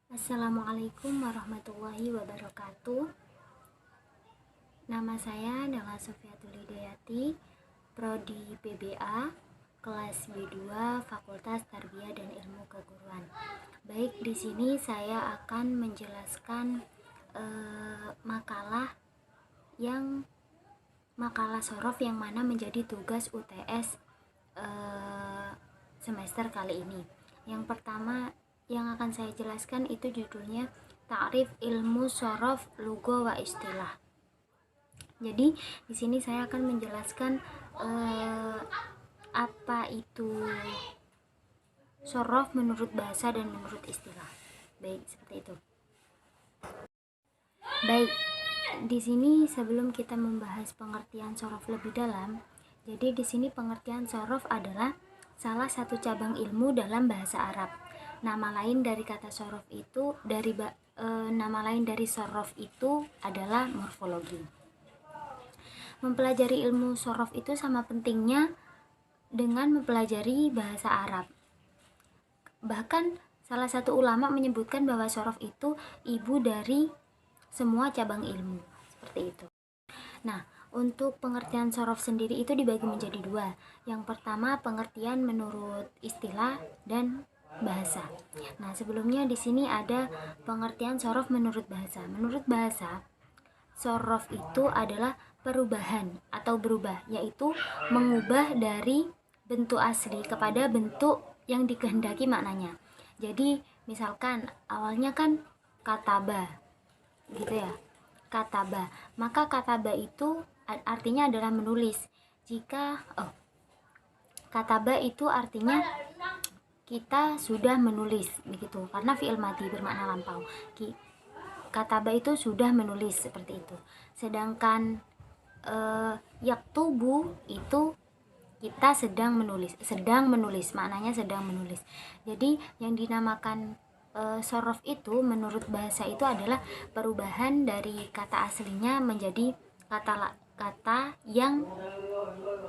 Assalamualaikum warahmatullahi wabarakatuh. Nama saya adalah Sofiatul Hidayati, Prodi PBA, kelas B2, Fakultas Tarbiyah dan Ilmu Keguruan. Baik, di sini saya akan menjelaskan makalah sorof yang mana menjadi tugas UTS semester kali ini. Yang pertama yang akan saya jelaskan itu judulnya Ta'rif Ilmu Sorof Lugo wa Istilah. Jadi di sini saya akan menjelaskan apa itu sorof menurut bahasa dan menurut istilah. Baik, seperti itu. Baik, di sini sebelum kita membahas pengertian sorof lebih dalam, jadi di sini pengertian sorof adalah salah satu cabang ilmu dalam bahasa Arab. Nama lain dari kata sorof itu nama lain dari sorof itu adalah morfologi. Mempelajari ilmu sorof itu sama pentingnya dengan mempelajari bahasa Arab. Bahkan salah satu ulama menyebutkan bahwa sorof itu ibu dari semua cabang ilmu, seperti itu. Nah, untuk pengertian sorof sendiri itu dibagi menjadi dua. Yang pertama pengertian menurut istilah dan bahasa. Nah, sebelumnya di sini ada pengertian sorof menurut bahasa. Menurut bahasa, sorof itu adalah perubahan atau berubah, yaitu mengubah dari bentuk asli kepada bentuk yang dikehendaki maknanya. Jadi, misalkan awalnya kan kataba, gitu ya, kataba. Maka kataba itu artinya adalah menulis. Kataba itu artinya kita sudah menulis, begitu, karena fi'il madhi bermakna lampau. Kataba itu sudah menulis, seperti itu. Sedangkan yaktubu itu kita sedang menulis, maknanya sedang menulis. Jadi yang dinamakan sorof itu menurut bahasa itu adalah perubahan dari kata aslinya menjadi kata yang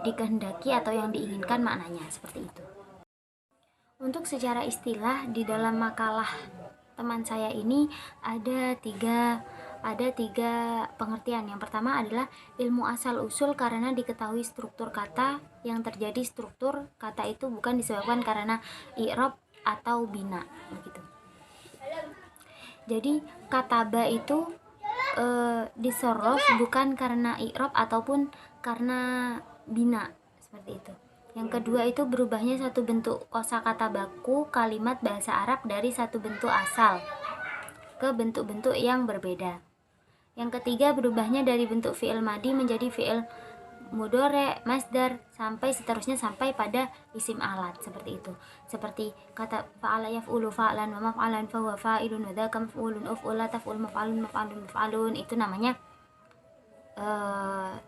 dikehendaki atau yang diinginkan maknanya, seperti itu. Untuk secara istilah, di dalam makalah teman saya ini ada tiga pengertian. Yang pertama adalah ilmu asal usul karena diketahui struktur kata. Yang terjadi struktur kata itu bukan disebabkan karena i'rab atau bina, begitu. Jadi kataba itu disorof bukan karena i'rab ataupun karena bina, seperti itu. Yang kedua itu berubahnya satu bentuk kosakata baku kalimat bahasa Arab dari satu bentuk asal ke bentuk-bentuk yang berbeda. Yang ketiga berubahnya dari bentuk fi'il madi menjadi fi'il mudhari, masdar, sampai seterusnya sampai pada isim alat, seperti itu. Seperti kata fa'ala yaf'ulu fa'lan wa maf'alan fa huwa fa'ilun wa dzaka maf'ulun uf'ula taf'ul maf'alun, itu namanya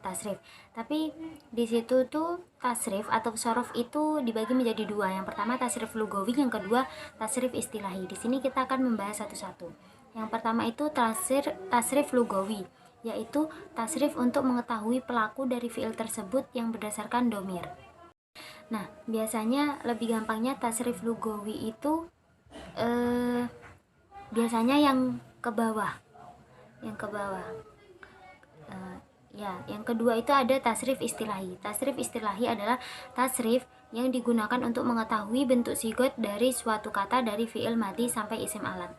tasrif. Tapi di situ tuh tasrif atau sorof itu dibagi menjadi dua. Yang pertama tasrif lugawi, yang kedua tasrif istilahi. Di sini kita akan membahas satu-satu. Yang pertama itu tasrif lugawi, yaitu tasrif untuk mengetahui pelaku dari fiil tersebut yang berdasarkan domir. Nah, biasanya lebih gampangnya tasrif lugawi itu biasanya yang ke bawah. Yang kedua itu ada tasrif istilahi. Tasrif istilahi adalah tasrif yang digunakan untuk mengetahui bentuk sigot dari suatu kata dari fi'il madhi sampai isim alat.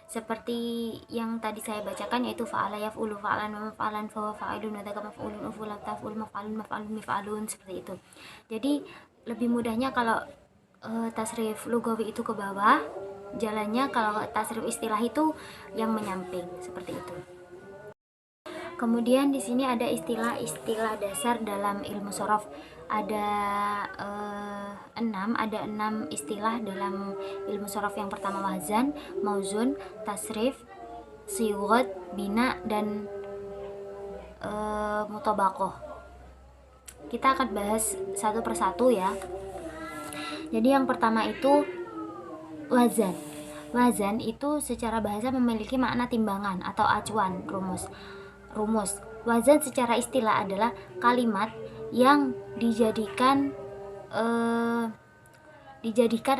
Seperti yang tadi saya bacakan, yaitu fa'ala yaf'ulu fa'lan wa maf'alan fa huwa fa'ilun wa dzaka maf'ulun uf'ula taf'ul maf'alun, seperti itu. Jadi lebih mudahnya kalau tasrif lugawi itu ke bawah jalannya, kalau tasrif istilah itu yang menyamping, seperti itu. Kemudian di sini ada istilah-istilah dasar dalam ilmu sorof. Ada 6 istilah dalam ilmu sorof. Yang pertama wazan, mauzun, tasrif, sigot, bina, dan mutabaqoh. Kita akan bahas satu persatu ya. Jadi yang pertama itu wazan. Wazan itu secara bahasa memiliki makna timbangan atau acuan, rumus. Wazan secara istilah adalah kalimat yang dijadikan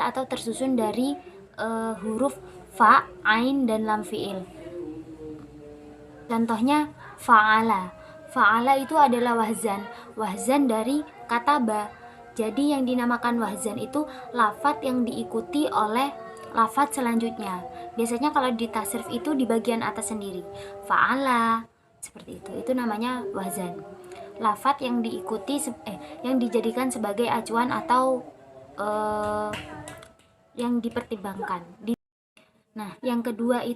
atau tersusun dari huruf fa, ain, dan lam fiil. Contohnya fa'ala. Fa'ala itu adalah wahzan dari kata ba. Jadi yang dinamakan wahzan itu lafadz yang diikuti oleh lafadz selanjutnya. Biasanya kalau di tasrif itu di bagian atas sendiri. Fa'ala, seperti itu. Itu namanya wahzan. Lafadz yang diikuti yang dijadikan sebagai acuan atau yang dipertimbangkan. Nah, yang kedua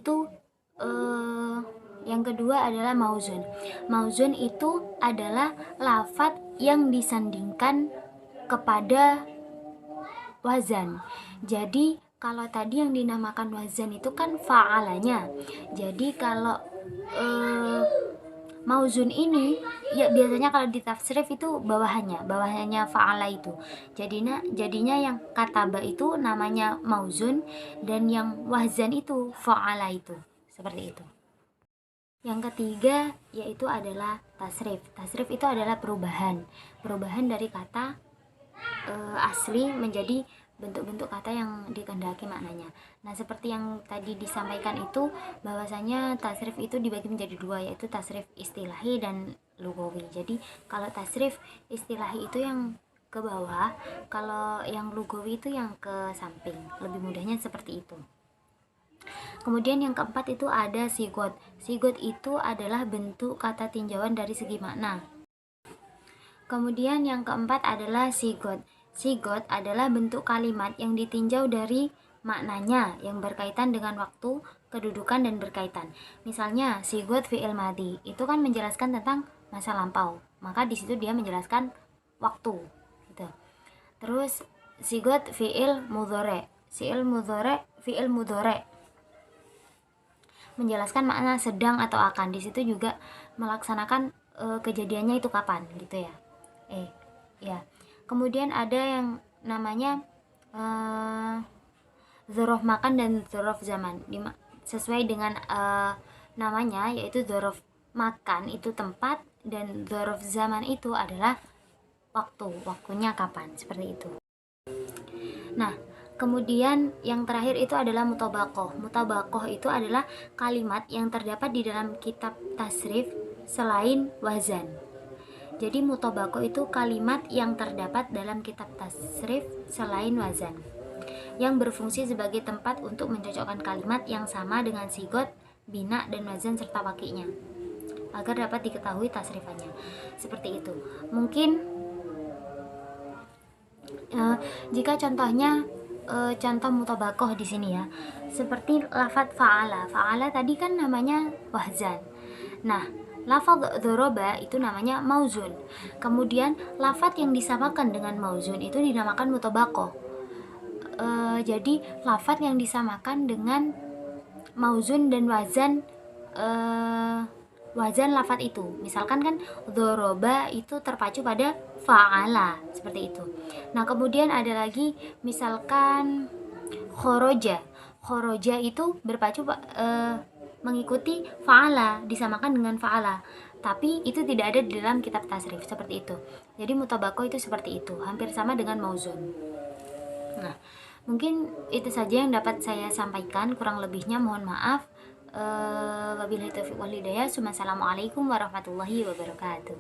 adalah mauzun. Mauzun itu adalah lafadz yang disandingkan kepada wazan. Jadi kalau tadi yang dinamakan wazan itu kan fa'alanya. Jadi kalau mauzun ini ya biasanya kalau di tafsirif itu bawahannya fa'ala itu. Jadinya yang kataba itu namanya mauzun dan yang wazan itu fa'ala itu. Seperti itu. Yang ketiga yaitu adalah tasrif. Tasrif itu adalah perubahan dari kata asli menjadi bentuk-bentuk kata yang dikehendaki maknanya. Nah, seperti yang tadi disampaikan itu bahwasanya tasrif itu dibagi menjadi dua, yaitu tasrif istilahi dan lugawi. Jadi kalau tasrif istilahi itu yang ke bawah, kalau yang lugawi itu yang ke samping. Lebih mudahnya seperti itu. Kemudian yang keempat itu ada sigot. Sigot itu adalah bentuk kata tinjauan dari segi makna. Kemudian yang keempat adalah sigot. Sigot adalah bentuk kalimat yang ditinjau dari maknanya yang berkaitan dengan waktu, kedudukan, dan berkaitan. Misalnya sigot fi'il madhi itu kan menjelaskan tentang masa lampau, maka di situ dia menjelaskan waktu gitu. Terus sigot fi'il mudhari, fi'il mudhari menjelaskan makna sedang atau akan. Di situ juga melaksanakan kejadiannya itu kapan gitu ya. Ya. Kemudian ada yang namanya dzaraf makan dan dzaraf zaman. Sesuai dengan namanya, yaitu dzaraf makan itu tempat dan dzaraf zaman itu adalah waktunya kapan, seperti itu. Nah, kemudian yang terakhir itu adalah mutabaqoh. Mutabaqoh itu adalah kalimat yang terdapat di dalam kitab tasrif selain wazan. Jadi mutabaqoh itu kalimat yang terdapat dalam kitab tasrif selain wazan, yang berfungsi sebagai tempat untuk mencocokkan kalimat yang sama dengan sigot, bina, dan wazan serta wakinya agar dapat diketahui tasrifannya. Seperti itu. Mungkin jika contohnya contoh mutabaqoh di sini ya, seperti lafadz fa'ala. Fa'ala tadi kan namanya wazan. Nah, lafadz dzaraba itu namanya mauzun. Kemudian lafadz yang disamakan dengan mauzun itu dinamakan mutabaqoh. Jadi lafadz yang disamakan dengan mauzun dan wazan lafadz itu. Misalkan kan dzaraba itu terpacu pada fa'ala, seperti itu. Nah, kemudian ada lagi misalkan khoroja. Khoroja itu berpacu mengikuti fa'ala, disamakan dengan fa'ala, tapi itu tidak ada di dalam kitab tasrif, seperti itu. Jadi mutabaqoh itu seperti itu, hampir sama dengan mauzun. Nah, mungkin itu saja yang dapat saya sampaikan, kurang lebihnya mohon maaf. Wabillahi taufiq wal hidayah. Assalamualaikum warahmatullahi wabarakatuh.